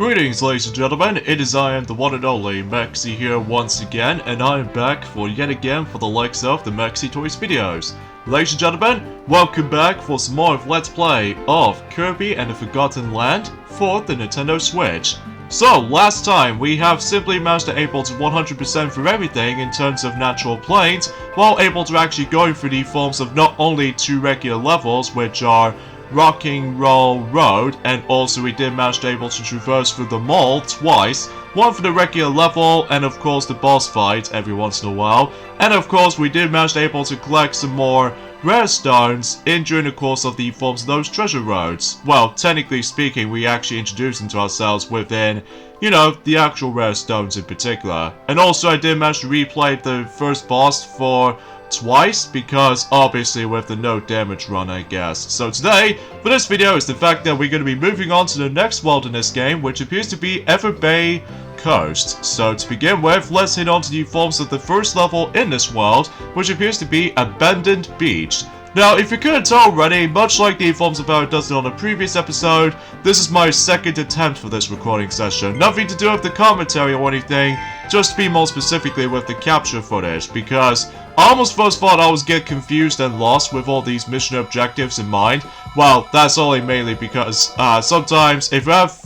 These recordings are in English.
Greetings, ladies and gentlemen, it is I am the one and only Maxi here once again, and I am back for yet again for the likes of the Maxi Toys videos. Ladies and gentlemen, welcome back for some more of Let's Play of Kirby and the Forgotten Land for the Nintendo Switch. So, last time we have simply managed to able to 100% through everything in terms of natural planes, while able to actually go through the forms of not only two regular levels, which are Rocking Roll Road, and also we did manage to able to traverse through the mall twice, one for the regular level and of course the boss fight every once in a while, and of course we did manage to able to collect some more rare stones during the course of the forms of those treasure roads. Well, technically speaking, we actually introduced them to ourselves within, you know, the actual rare stones in particular. And also I did manage to replay the first boss for twice, because obviously with the no damage run, I guess. So today, for this video, is the fact that we're going to be moving on to the next world in this game, which appears to be Everbay Coast. So to begin with, let's head on to the forms of the first level in this world, which appears to be Abandoned Beach. Now, if you couldn't tell already, much like the forms of how it does it on the previous episode, this is my second attempt for this recording session. Nothing to do with the commentary or anything, just to be more specifically with the capture footage, because I almost first thought I was getting confused and lost with all these mission objectives in mind. Well, that's only mainly because sometimes if you have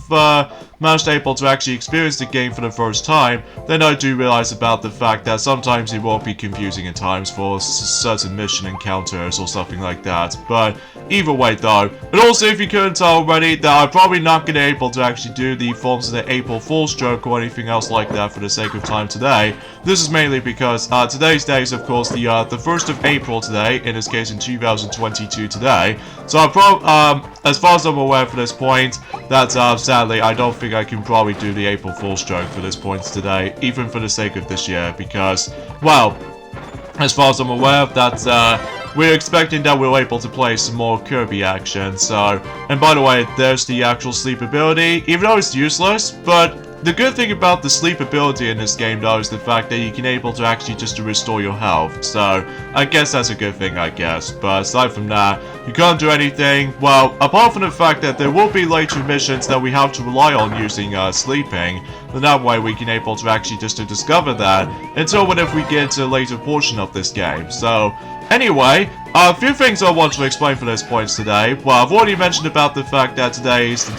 managed able to actually experience the game for the first time, then I do realize about the fact that sometimes it will be confusing at times for certain mission encounters or something like that. But either way though, and also if you couldn't tell already, that I'm probably not going to be able to actually do the forms of the April Fool's joke or anything else like that for the sake of time today. This is mainly because today's day is of course the 1st of April today, in this case in 2022 today. So as far as I'm aware for this point, that sadly I don't think I can probably do the April Fool's joke for this point today, even for the sake of this year, because, well, as far as I'm aware, that we're expecting that we're able to play some more Kirby action. So, and by the way, there's the actual sleep ability, even though it's useless, but the good thing about the sleep ability in this game though is the fact that you can able to actually just to restore your health. So I guess that's a good thing, I guess. But aside from that, you can't do anything. Well, apart from the fact that there will be later missions that we have to rely on using sleeping, then that way we can able to actually just to discover that until whenever we get into a later portion of this game. So anyway, a few things I want to explain for this point today. Well, I've already mentioned about the fact that today is the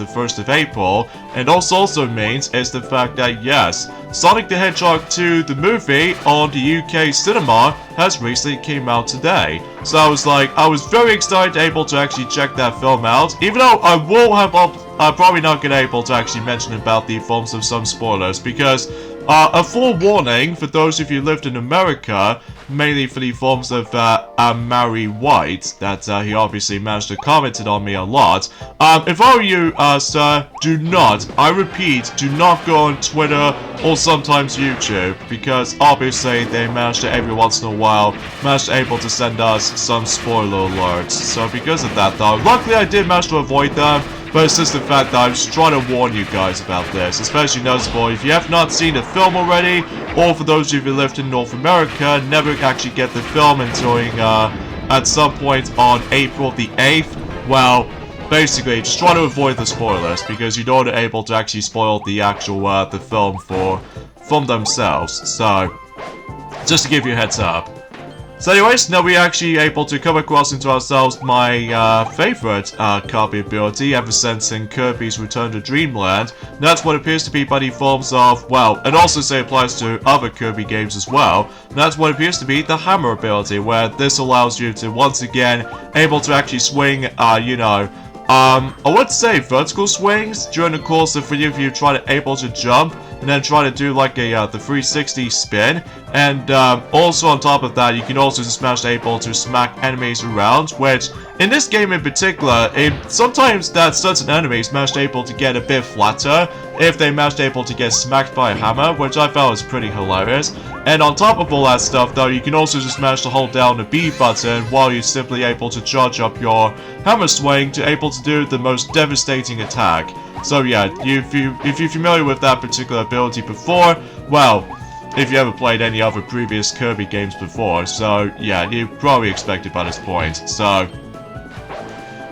1st of April, and also means is the fact that yes, Sonic the Hedgehog 2, the movie on the UK cinema, has recently came out today. So I was very excited able to actually check that film out, even though I will have I'm probably not going to able to actually mention about the forms of some spoilers, because a full warning for those of you who lived in America, mainly for the forms of Mary White, that he obviously managed to comment on me a lot. If I were you, sir, do not, I repeat, do not go on Twitter or sometimes YouTube, because obviously they managed to every once in a while able to send us some spoiler alerts. So because of that though, luckily I did manage to avoid them. But it's just the fact that I'm just trying to warn you guys about this, especially noticeable if you have not seen the film already, or for those of you who lived in North America, never actually get the film until at some point on April the 8th. Well, basically, just try to avoid the spoilers, because you don't able to actually spoil the actual the film from themselves. So, just to give you a heads up. So anyways, now we're actually able to come across into ourselves my favorite Kirby ability ever since in Kirby's Return to Dreamland. And that's what appears to be by the forms of, well, it also say applies to other Kirby games as well. And that's what appears to be the hammer ability, where this allows you to once again able to actually swing, you know, I would say vertical swings during the course of you try to able to jump and then try to do like a the 360 spin, and also on top of that you can also just manage able to smack enemies around, which in this game in particular, sometimes that certain enemies managed able to get a bit flatter if they managed able to get smacked by a hammer, which I felt was pretty hilarious. And on top of all that stuff though, you can also just manage to hold down the B button while you're simply able to charge up your hammer swing to able to do the most devastating attack. So yeah, if you're familiar with that particular ability before, well, if you ever played any other previous Kirby games before, so yeah, you probably expect it by this point. So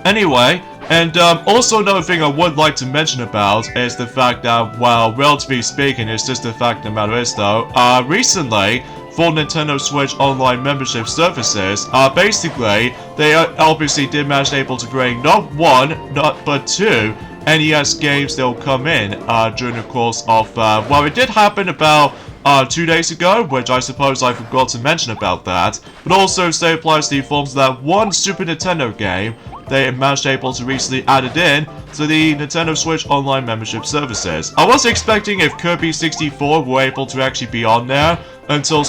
anyway, And also another thing I would like to mention about is the fact that, well, relatively speaking, it's just the fact of the matter is though, recently, for Nintendo Switch Online membership services, basically, they obviously did manage able to bring not one, but two NES games that will come in during the course of, well, it did happen about 2 days ago, which I suppose I forgot to mention about that, but also say applies to the forms of that one Super Nintendo game they managed able to recently add it in to the Nintendo Switch Online membership services. I was expecting if Kirby 64 were able to actually be on there until,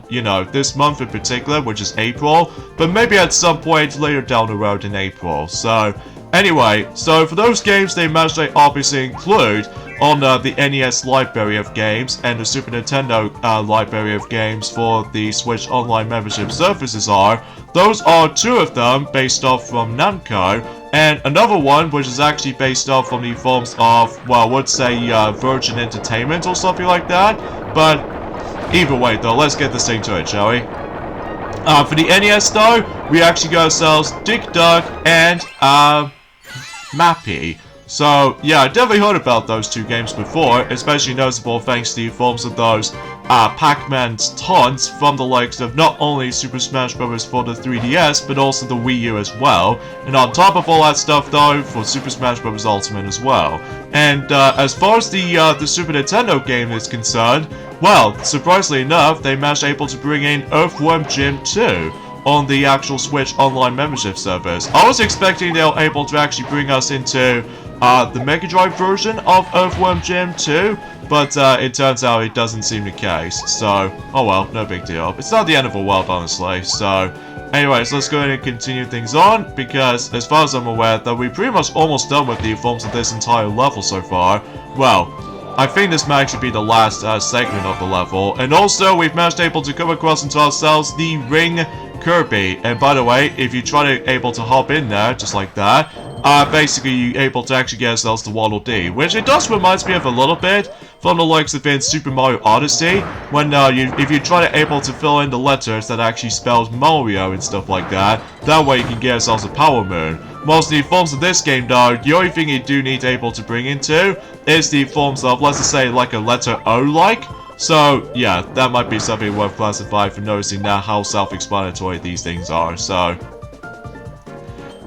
you know, this month in particular, which is April, but maybe at some point later down the road in April. So, anyway, so for those games they managed to obviously include on the NES library of games and the Super Nintendo library of games for the Switch Online membership services those are two of them based off from Namco, and another one which is actually based off from the forms of, well, I would say Virgin Entertainment or something like that, but either way though, let's get this thing to it, shall we? For the NES though, we actually got ourselves Dick Duck and Mappy. So, yeah, I definitely heard about those two games before, especially noticeable thanks to the forms of those Pac-Man's taunts from the likes of not only Super Smash Bros. For the 3DS, but also the Wii U as well. And on top of all that stuff, though, for Super Smash Bros. Ultimate as well. And as far as the Super Nintendo game is concerned, well, surprisingly enough, they managed able to bring in Earthworm Jim 2. On the actual Switch Online membership service. I was expecting they were able to actually bring us into the Mega Drive version of Earthworm Jim 2, but it turns out it doesn't seem the case. So, oh well, no big deal. It's not the end of the world, honestly. So, anyways, let's go ahead and continue things on, because as far as I'm aware, that we're pretty much almost done with the forms of this entire level so far. Well, I think this might actually be the last segment of the level, and also we've managed able to come across into ourselves the Ring Kirby. And by the way, if you try to able to hop in there, just like that, basically you're able to actually get ourselves the Waddle Dee, which it does reminds me of a little bit from the likes of in Super Mario Odyssey, when if you try to able to fill in the letters that actually spells Mario and stuff like that, that way you can get yourselves a Power Moon. Most of the forms of this game though, the only thing you do need able to bring into is the forms of, let's just say, like a letter O-like. So, yeah, that might be something worth classifying for noticing now how self-explanatory these things are, so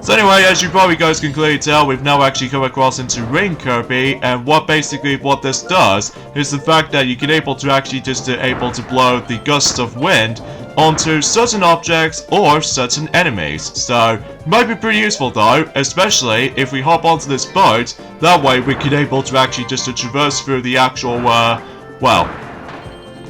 anyway, as you probably guys can clearly tell, we've now actually come across into Ring Kirby, and what this does is the fact that you can able to actually just able to blow the gusts of wind onto certain objects or certain enemies. So, it might be pretty useful though, especially if we hop onto this boat. That way we can able to actually just traverse through the actual,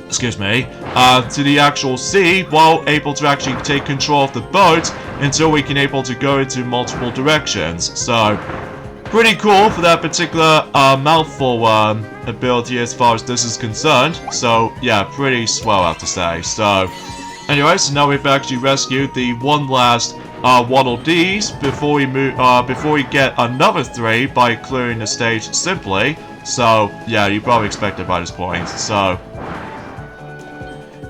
excuse me, to the actual sea while able to actually take control of the boat until we can able to go into multiple directions. So, pretty cool for that particular mouthful ability as far as this is concerned. So, yeah, pretty swell I have to say. So, anyway, so now we've actually rescued the one last Waddle Dees before we move, before we get another 3 by clearing the stage simply. So, yeah, you probably expected by this point. So,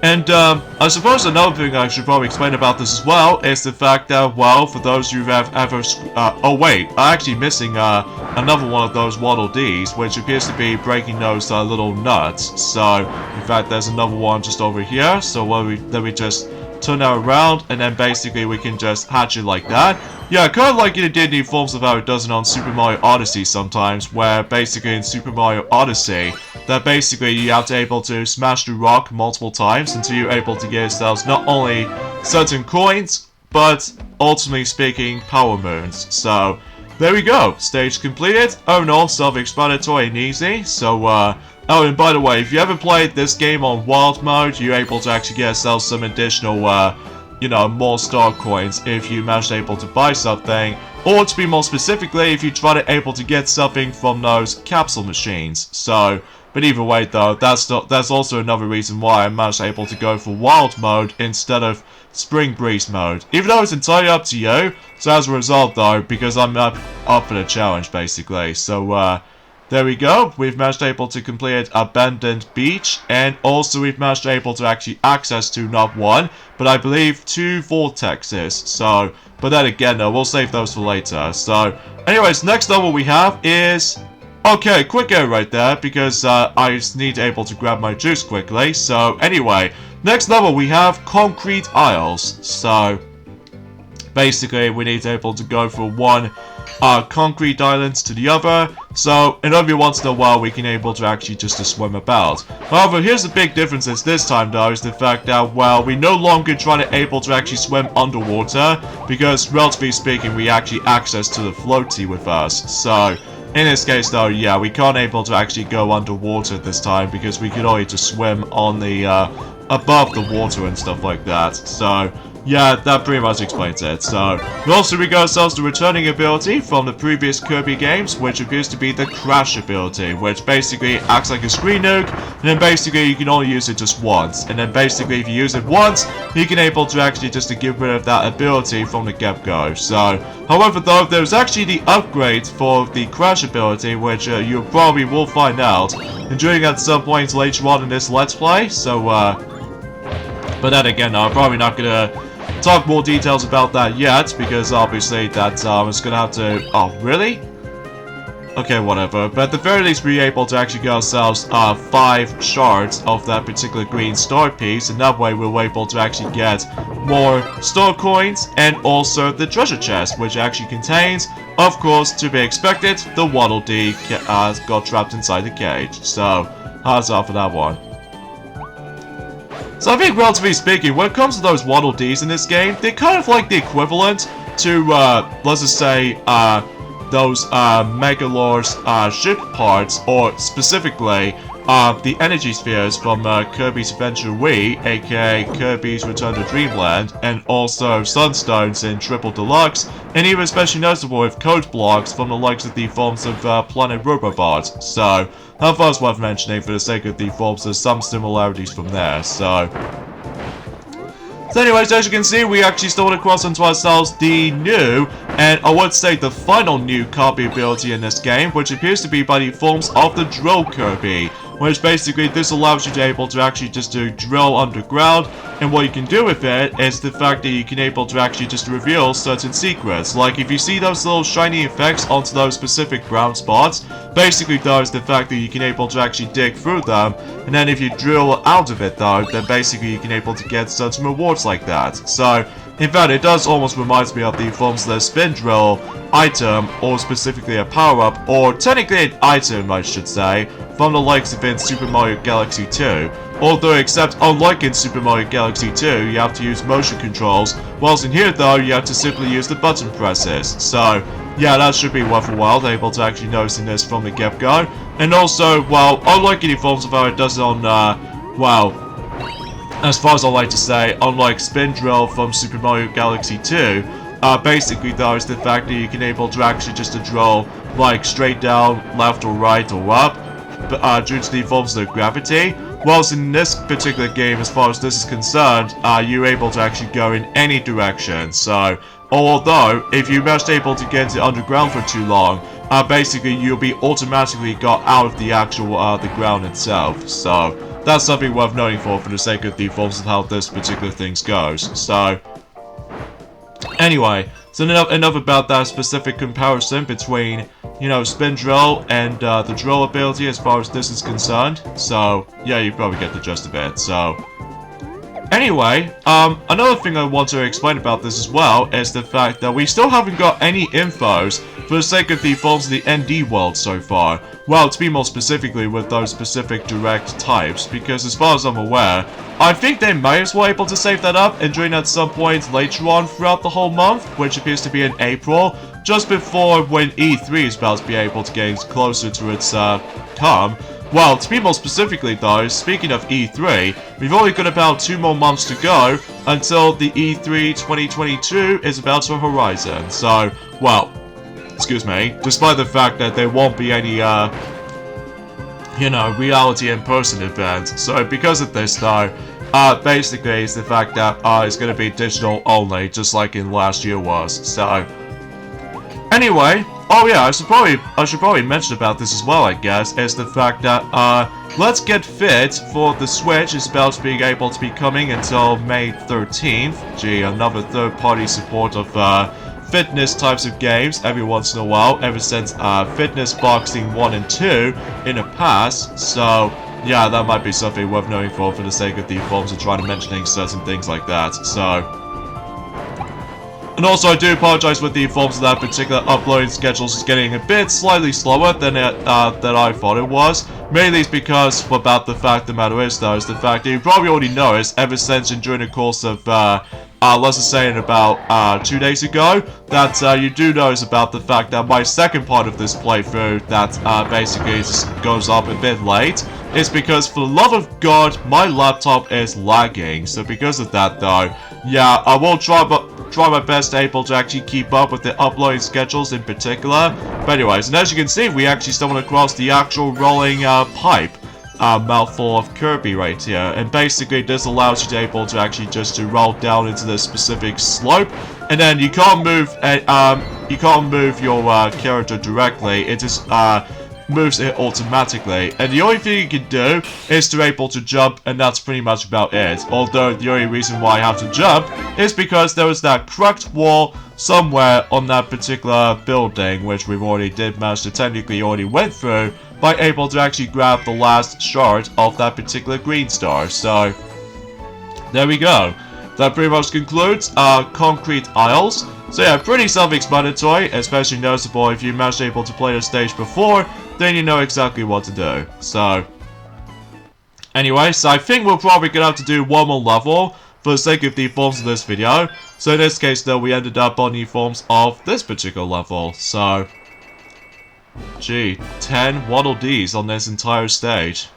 and I suppose another thing I should probably explain about this as well is the fact that, well, for those who have ever, oh wait, I'm actually missing another one of those Waddle Dees, which appears to be breaking those little nuts. So, in fact, there's another one just over here. So, then we just turn that around, and then basically we can just hatch it like that. Yeah, kind of like it did in the forms of how it does it on Super Mario Odyssey sometimes, where basically in Super Mario Odyssey, that basically you have to able to smash the rock multiple times until you're able to get yourselves not only certain coins, but ultimately speaking, Power Moons. So, there we go. Stage completed. Oh no, self-explanatory and easy. So, oh, and by the way, if you ever played this game on Wild Mode, you're able to actually get yourself some additional, you know, more star coins if you manage able to buy something. Or to be more specifically, if you try to able to get something from those capsule machines. So, but either way though, that's also another reason why I'm managed able to go for Wild Mode instead of Spring Breeze Mode. Even though it's entirely up to you. So as a result though, because I'm up for the challenge basically. So, there we go. We've managed able to complete Abandoned Beach, and also we've managed able to actually access to not one, but I believe 2 vortexes. So, but then again, no, we'll save those for later. So, anyways, next level we have is... Okay, quick air right there, because I just need able to grab my juice quickly. So, anyway, next level we have Concrete Isles. So, basically, we need able to go from one concrete islands to the other. So, and every once in a while, we can able to actually just to swim about. However, here's the big difference is this time, though, is the fact that, well, we no longer try to able to actually swim underwater, because, relatively speaking, we actually access to the floaty with us. So, in this case, though, yeah, we can't able to actually go underwater this time, because we could only just swim on the, above the water and stuff like that. So, yeah, that pretty much explains it. So, we also got ourselves the returning ability from the previous Kirby games, which appears to be the Crash ability, which basically acts like a screen nuke, and then basically you can only use it just once. And then basically if you use it once, you can able to actually just to get rid of that ability from the get-go. So, however though, there's actually the upgrade for the Crash ability, which you probably will find out and doing at some point later on in this Let's Play. So, but then again, I'm probably not gonna talk more details about that yet, because obviously that it's gonna have to... Oh, really? Okay, whatever. But at the very least, we're able to actually get ourselves 5 shards of that particular green star piece, and that way we're able to actually get more star coins, and also the treasure chest, which actually contains, of course, to be expected, the Waddle Dee got trapped inside the cage. So, how's that for that one? So I think, relatively speaking, when it comes to those Waddle Dees in this game, they're kind of like the equivalent to, let's just say, those Megalor's ship parts, or specifically, the energy spheres from Kirby's Adventure Wii, aka Kirby's Return to Dreamland, and also Sunstones in Triple Deluxe, and even especially noticeable with code blocks from the likes of the forms of Planet Robobot. So, that was worth mentioning for the sake of the forms, there's some similarities from there. So anyways, as you can see, we actually stumbled across onto ourselves the new, and I would say the final new Kirby ability in this game, which appears to be by the forms of the Drill Kirby, which basically this allows you to able to actually just to drill underground, and what you can do with it is the fact that you can able to actually just reveal certain secrets. Like if you see those little shiny effects onto those specific brown spots, basically though is the fact that you can able to actually dig through them, and then if you drill out of it though, then basically you can able to get certain rewards like that. So, in fact, it does almost remind me of the forms of the spin drill item, or specifically a power-up, or technically an item I should say, from the likes of in Super Mario Galaxy 2. Although, except unlike in Super Mario Galaxy 2, you have to use motion controls, whilst in here though, you have to simply use the button presses. So, yeah, that should be worth a while, able to actually noticing this from the get-go. And also, well, unlike any forms of how it does on, well, as far as I like to say, unlike Spin Drill from Super Mario Galaxy 2, basically though is the fact that you can able to actually just to drill like straight down, left or right or up, due to the forms of gravity. Whilst in this particular game, as far as this is concerned, you're able to actually go in any direction. So, although if you're just able to get into underground for too long, basically you'll be automatically got out of the actual the ground itself. So that's something worth noting for the sake of the forms of how this particular thing goes. So, anyway, so enough about that specific comparison between, you know, Spin Drill and the Drill ability as far as this is concerned. So, yeah, you probably get the gist of it. So, anyway, another thing I want to explain about this as well is the fact that we still haven't got any infos for the sake of the forms of the ND world so far. Well, to be more specifically with those specific direct types, because as far as I'm aware, I think they may as well able to save that up and join at some point later on throughout the whole month, which appears to be in April, just before when E3 is about to be able to get closer to its come. Well, to be more specifically though, speaking of E3, we've only got about 2 more months to go until the E3 2022 is about to horizon. So, well, excuse me, despite the fact that there won't be any, you know, reality in-person events. So, because of this though, basically it's the fact that it's going to be digital only, just like in last year was. So, anyway, oh yeah, I should probably mention about this as well, I guess, is the fact that, Let's Get Fit for the Switch is about to be able to be coming until May 13th. Gee, another third-party support of, fitness types of games every once in a while, ever since, Fitness Boxing 1 and 2 in the past, so... yeah, that might be something worth knowing for the sake of the forums and trying to mentioning certain things like that, so... And also, I do apologize with the forms of that particular uploading schedules is getting a bit slightly slower than I thought it was. Mainly it's because about the fact the matter is, though, is the fact that you probably already noticed ever since and during the course of, let's just say in about 2 days ago, that you do notice about the fact that my second part of this playthrough that basically just goes up a bit late. It's because, for the love of God, my laptop is lagging. So because of that, though, yeah, I will try my best able to actually keep up with the uploading schedules in particular. But anyways, and as you can see, we actually stumbled across the actual rolling pipe mouthful of Kirby right here. And basically, this allows you to able to actually just to roll down into the specific slope, and then you can't move your character directly. It just moves it automatically, and the only thing you can do is to able to jump, and that's pretty much about it. Although the only reason why I have to jump is because there was that cracked wall somewhere on that particular building, which we've already did manage to technically already went through by able to actually grab the last shard of that particular green star. So there we go. That pretty much concludes Concrete Isles. So yeah, pretty self-explanatory, especially noticeable if you managed able to play the stage before, then you know exactly what to do. So, anyway, so I think we're probably gonna have to do one more level for the sake of the forms of this video. So in this case, though, we ended up on the forms of this particular level. So, gee, 10 Waddle Dees on this entire stage.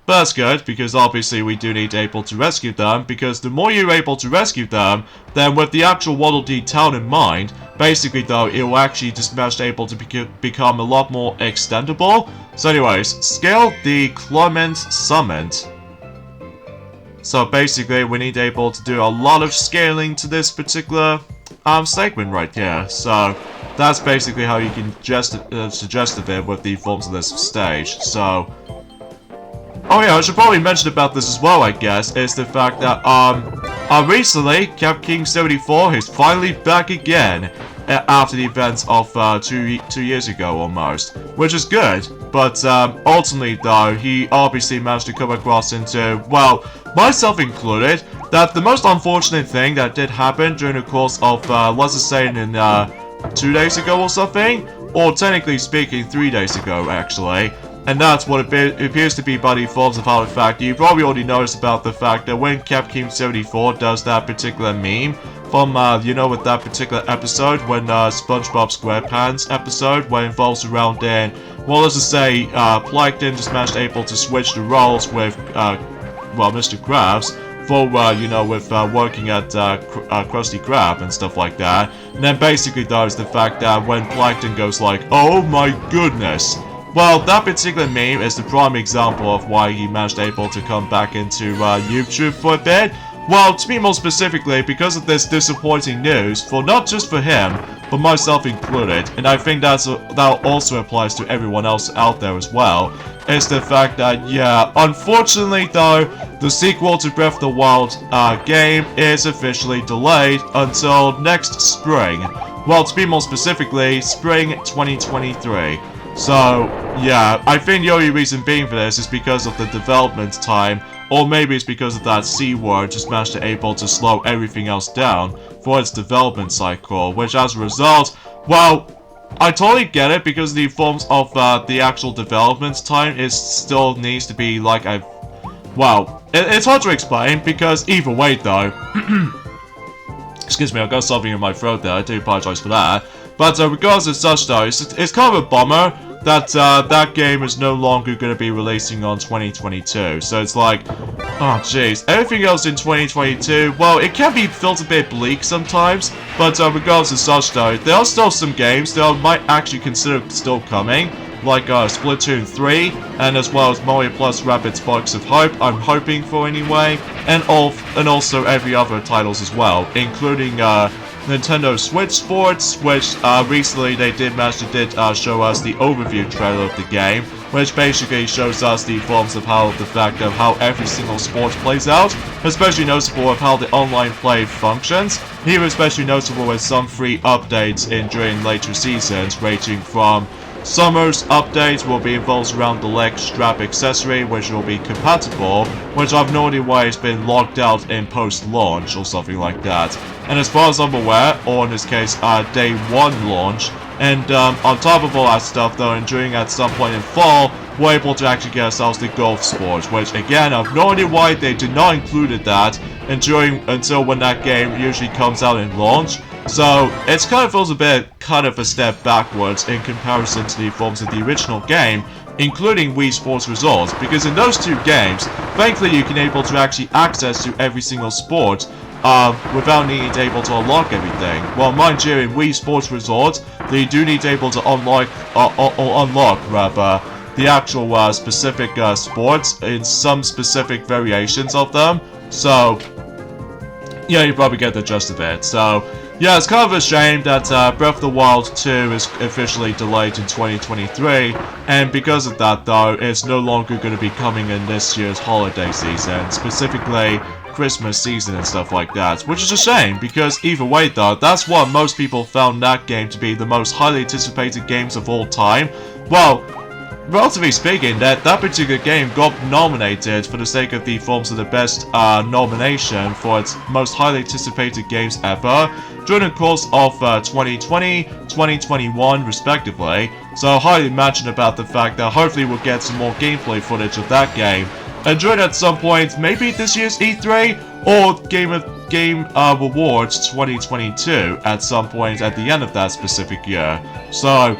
But that's good, because obviously we do need able to rescue them, because the more you're able to rescue them, then with the actual Waddle Dee town in mind, basically though, it will actually just manage able to become a lot more extendable. So anyways, scale the Clement Summit. So basically, we need able to do a lot of scaling to this particular segment right here. So that's basically how you can suggest a bit with the forms of this stage. So, oh yeah, I should probably mention about this as well, I guess, is the fact that, recently, Cap King 74 is finally back again after the events of, 2 years ago, almost. Which is good, but, ultimately, though, he obviously managed to come across into, well, myself included, that the most unfortunate thing that did happen during the course of, let's just say in, 2 days ago or something, or technically speaking, 3 days ago, actually. And that's what it appears to be by the forms of how the fact you probably already noticed about the fact that when Capcom 74 does that particular meme from, you know, with that particular episode, when, SpongeBob SquarePants episode, where it involves around in, well, let's just say, Plankton just managed able to switch the roles with, well, Mr. Krabs, for, you know, with, working at, Krusty Krab and stuff like that. And then basically, though, is the fact that when Plankton goes like, oh my goodness. Well, that particular meme is the prime example of why he managed able to come back into YouTube for a bit. Well, to be more specifically, because of this disappointing news, for not just for him, but myself included, and I think that also applies to everyone else out there as well, is the fact that, yeah, unfortunately though, the sequel to Breath of the Wild game is officially delayed until next spring. Well, to be more specifically, spring 2023. So, yeah, I think the only reason being for this is because of the development time, or maybe it's because of that C word just managed to able to slow everything else down for its development cycle, which as a result, well, I totally get it because the forms of the actual development time is still needs to be like well, it's hard to explain because either way though, excuse me, I've got something in my throat there, I do apologize for that. But regardless of such though, it's kind of a bummer that that game is no longer going to be releasing on 2022. So it's like, oh jeez, everything else in 2022, well, it can be felt a bit bleak sometimes, but regardless of such though, there are still some games that I might actually consider still coming, like Splatoon 3, and as well as Mario Plus Rabbids Sparks of Hope, I'm hoping for anyway, and also every other titles as well, including Nintendo Switch Sports, which recently they did manage to show us the overview trailer of the game, which basically shows us the forms of the fact of how every single sport plays out, especially noticeable of how the online play functions. Here especially noticeable with some free updates during later seasons, ranging from Summer's update will be involved around the leg strap accessory, which will be compatible, which I've no idea why it's been locked out in post-launch or something like that. And as far as I'm aware, or in this case, day 1 launch, and on top of all that stuff though, and during at some point in fall, we're able to actually get ourselves the golf sport, which again, I've no idea why they did not included that until when that game usually comes out in launch. So, it kind of feels a step backwards in comparison to the forms of the original game, including Wii Sports Resort, because in those two games, thankfully you can able to actually access to every single sport without needing to able to unlock everything. Well, mind you, in Wii Sports Resort, you do need to able to unlock the actual specific sports in some specific variations of them. So, yeah, you probably get the gist of it. So, yeah, it's kind of a shame that Breath of the Wild 2 is officially delayed in 2023, and because of that though, it's no longer going to be coming in this year's holiday season, specifically Christmas season and stuff like that, which is a shame, because either way though, that's what most people found that game to be the most highly anticipated games of all time. Well, relatively speaking, that particular game got nominated for the sake of the forms of the best nomination for its most highly anticipated games ever during the course of 2020, 2021 respectively. So I highly imagine about the fact that hopefully we'll get some more gameplay footage of that game. And during at some point, maybe this year's E3 or Game Awards 2022 at some point at the end of that specific year. So,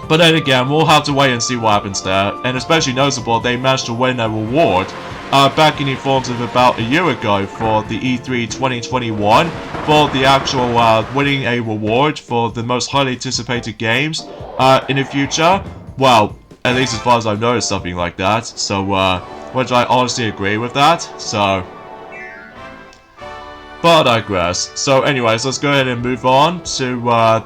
but then again, we'll have to wait and see what happens there. And especially noticeable, they managed to win a reward back in the forms of about a year ago for the E3 2021 for the actual winning a reward for the most highly anticipated games in the future. Well, at least as far as I've noticed something like that. So, which I honestly agree with that. So, but I digress. So anyways, let's go ahead and move on to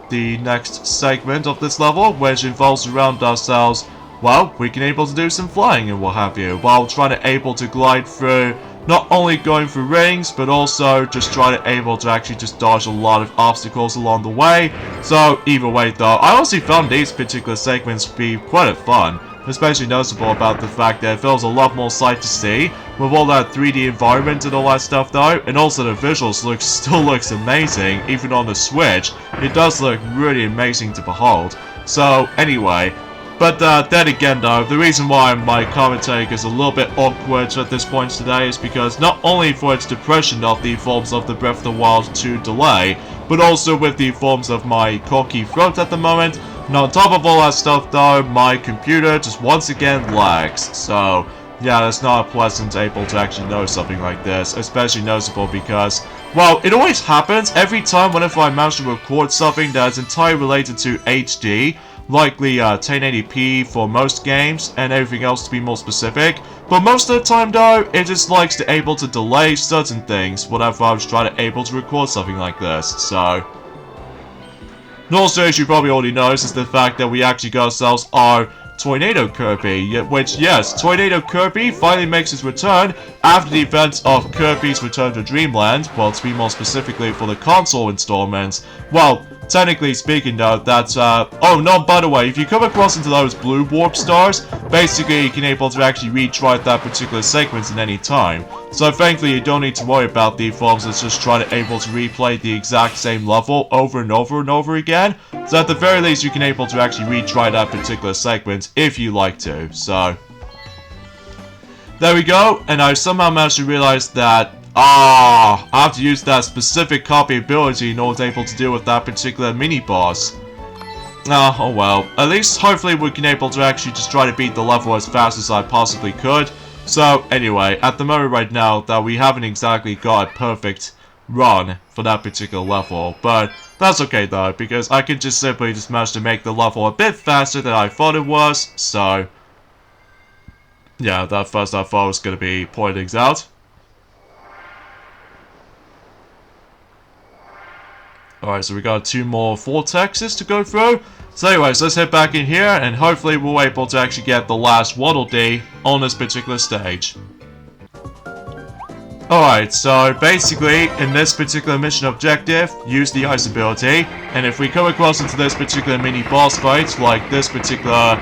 the next segment of this level, which involves around ourselves. Well, we can able to do some flying and what have you, while trying to able to glide through, not only going through rings, but also just trying to able to actually just dodge a lot of obstacles along the way. So either way though, I honestly found these particular segments to be quite fun. Especially noticeable about the fact that it feels a lot more sight to see with all that 3D environment and all that stuff though, and also the visuals still looks amazing. Even on the Switch, it does look really amazing to behold. So anyway, but then again though, the reason why my commentary is a little bit awkward at this point today is because not only for its depression of the forms of the Breath of the Wild 2 delay, but also with the forms of my corky throat at the moment. And on top of all that stuff though, my computer just once again lags. So, yeah, that's not pleasant able to actually know something like this. Especially noticeable because, well, it always happens every time whenever I manage to record something that is entirely related to HD. Likely 1080p for most games, and everything else to be more specific. But most of the time though, it just likes to able to delay certain things whenever I was trying to able to record something like this. So, and also, as you probably already noticed, is the fact that we actually got ourselves our Tornado Kirby, which, yes, Tornado Kirby finally makes his return after the events of Kirby's Return to Dreamland. Well, to be more specifically for the console installments. Well, technically speaking though, that's, oh no, by the way, if you come across into those blue warp stars, basically you can able to actually retry that particular sequence at any time. So thankfully you don't need to worry about the forms that's just trying to able to replay the exact same level over and over and over again. So at the very least you can able to actually retry that particular sequence if you like to. So, there we go, and I somehow managed to realize that I have to use that specific copy ability in order to able to deal with that particular mini-boss. Oh well. At least, hopefully, we can able to actually just try to beat the level as fast as I possibly could. So, anyway, at the moment right now, that we haven't exactly got a perfect run for that particular level. But that's okay, though, because I can just simply just manage to make the level a bit faster than I thought it was. So, yeah, that first I thought was going to be pointing things out. Alright, so we got 2 more vortexes to go through. So anyways, let's head back in here, and hopefully we're able to actually get the last Waddle Dee on this particular stage. Alright, so basically, in this particular mission objective, use the ice ability, and if we come across into this particular mini boss fight, like this particular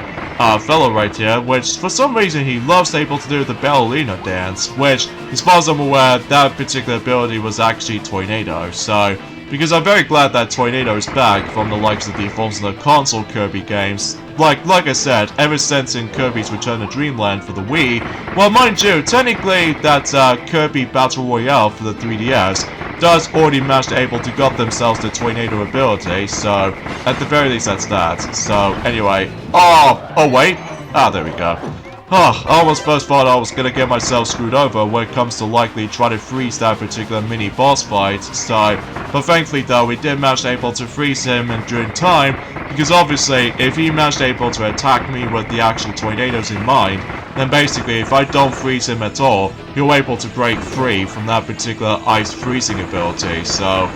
fellow right here, which for some reason he loves able to do the ballerina dance, which, as far as I'm aware, that particular ability was actually Tornado, so because I'm very glad that Tornado is back from the likes of the forms of the console Kirby games. Like I said, ever since in Kirby's Return to Dreamland for the Wii, well, mind you, technically that Kirby Battle Royale for the 3DS does already manage to able to got themselves the Tornado ability, so at the very least that's that. So anyway, oh wait, there we go. I almost first thought I was gonna get myself screwed over when it comes to likely trying to freeze that particular mini boss fight, so, but thankfully though, we did manage to able to freeze him in during time, because obviously, if he managed able to attack me with the actual tornadoes in mind, then basically, if I don't freeze him at all, he'll able to break free from that particular ice freezing ability, so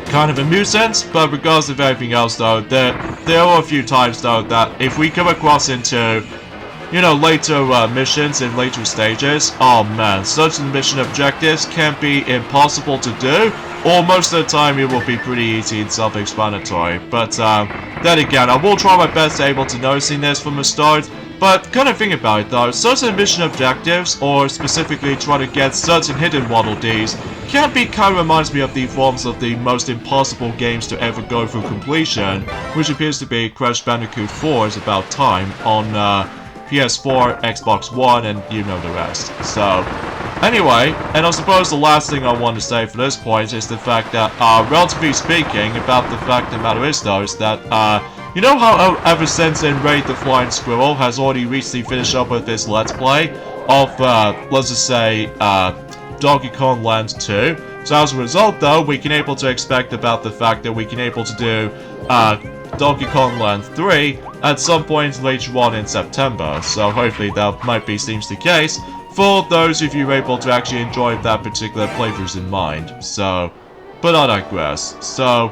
kind of a nuisance, but regardless of everything else though, there are a few times though that if we come across into, you know, later missions in later stages, oh man, certain mission objectives can be impossible to do, or most of the time it will be pretty easy and self-explanatory. But then again, I will try my best able to noticing this from the start. But kind of think about it though, certain mission objectives, or specifically trying to get certain hidden Waddle Dees, can be kind of reminds me of the forms of the most impossible games to ever go through completion, which appears to be Crash Bandicoot 4's About Time on PS4, Xbox One, and you know the rest. So, anyway, and I suppose the last thing I want to say for this point is the fact that, relatively speaking, about the fact of the matter is though, is that, you know how ever since in Raid the Flying Squirrel has already recently finished up with this Let's Play of, let's just say, Donkey Kong Land 2. So as a result though, we can able to expect about the fact that we can able to do, Donkey Kong Land 3 at some point later on in September, so hopefully that might be seems the case for those of you able to actually enjoy that particular playthroughs in mind. So, but I digress. So,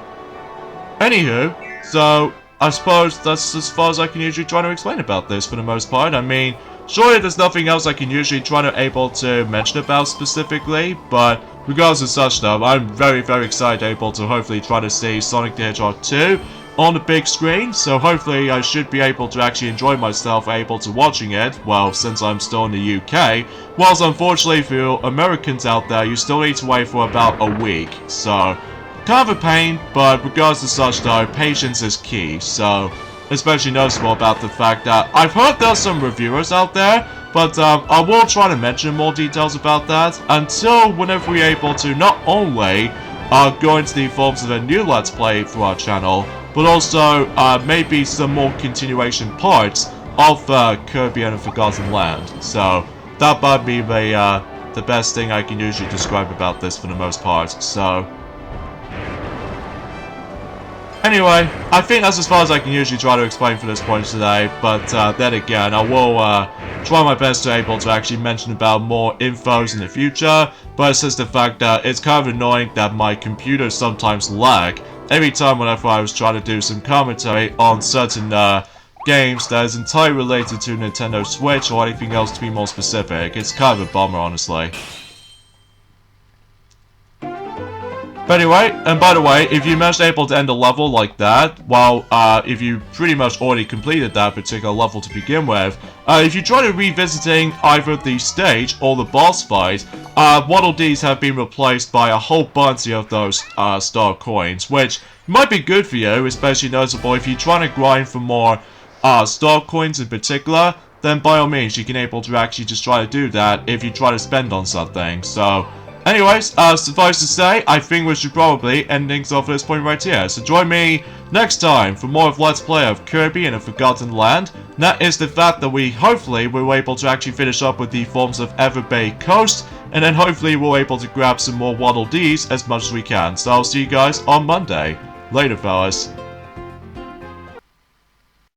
anywho, so I suppose that's as far as I can usually try to explain about this for the most part. I mean, surely there's nothing else I can usually try to able to mention about specifically, but regardless of such though, I'm very excited able to hopefully try to see Sonic the Hedgehog 2 on the big screen, so hopefully I should be able to actually enjoy myself able to watching it, well, since I'm still in the UK, whilst unfortunately for you Americans out there, you still need to wait for about a week, so kind of a pain, but regardless of such though, patience is key, so especially noticeable about the fact that I've heard there's some reviewers out there, but I will try to mention more details about that until whenever we're able to not only go into the forms of a new Let's Play for our channel, but also maybe some more continuation parts of Kirby and the Forgotten Land. So that might be the best thing I can usually describe about this for the most part. So anyway, I think that's as far as I can usually try to explain for this point today, but then again, I will try my best to able to actually mention about more infos in the future, but it's just the fact that it's kind of annoying that my computer sometimes lag every time whenever I was trying to do some commentary on certain games that is entirely related to Nintendo Switch or anything else to be more specific. It's kind of a bummer, honestly. But anyway, and by the way, if you managed able to end a level like that, well, if you pretty much already completed that particular level to begin with, if you try to revisiting either the stage or the boss fight, Waddle Dees have been replaced by a whole bunch of those star coins, which might be good for you, especially noticeable if you're trying to grind for more star coins in particular, then by all means you can able to actually just try to do that if you try to spend on something. So anyways, suffice to say, I think we should probably end things off at this point right here. So join me next time for more of Let's Play of Kirby and a Forgotten Land. And that is the fact that we hopefully were able to actually finish up with the forms of Everbay Coast, and then hopefully we're able to grab some more Waddle Dees as much as we can. So I'll see you guys on Monday. Later, fellas.